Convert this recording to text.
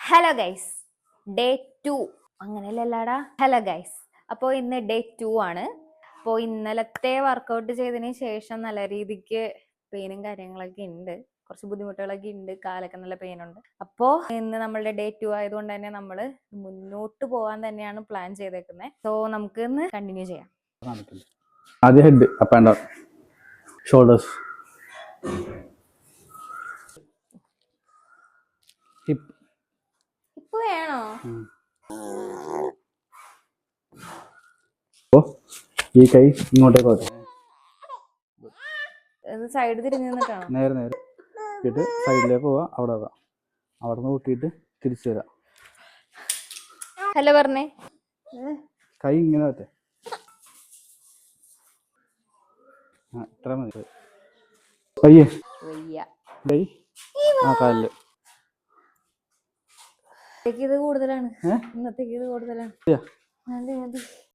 Hello guys, day 2 അങ്ങനെയല്ലടാ. Hello guys, അപ്പോൾ ഇന്ന് ഡേ 2 ആണ്. അപ്പോൾ ഇന്നലത്തെ വർക്കൗട്ട് ചെയ്തതിന് ശേഷം നല്ല രീതിക്ക് പെയിനും കാര്യങ്ങളൊക്കെ ഉണ്ട്, കുറച്ച് ബുദ്ധിമുട്ടുകളൊക്കെ ഉണ്ട്, കാലൊക്കെ നല്ല പെയിൻ ഉണ്ട്. അപ്പോൾ ഇന്ന് നമ്മളുടെ ഡേ 2 ആയതുകൊണ്ട് തന്നെ നമ്മൾ മുന്നോട്ട് പോകാൻ തന്നെയാണ് പ്ലാൻ ചെയ്തേക്കുന്നത്. സോ നമുക്ക് ഇന്ന് കണ്ടിന്യൂ ചെയ്യാം. ആദ്യം head up and down, shoulders, hip. ഇപ്പൊ വേണോ? ഈ കൈ ഇങ്ങോട്ടേക്ക് പോട്ടെ, സൈഡ് തിരിഞ്ഞു നിന്നിട്ടാണോ? നേരെ നേരെ ഇട്ട് സൈഡിലേക്ക് പോവാ, അവിടെ പോവാം, അവിടെ നിന്ന് കൂട്ടിയിട്ട് തിരിച്ചു വരാം. ഹലോ പറഞ്ഞേ. കൈ ഇങ്ങനെ പറ്റേ, ഇത്ര മതി. പയ്യെ കൈ ആ കാലില്. ഇത് കൂടുതലാണ്, ഇന്നത്തേക്ക് ഇത് കൂടുതലാണ്.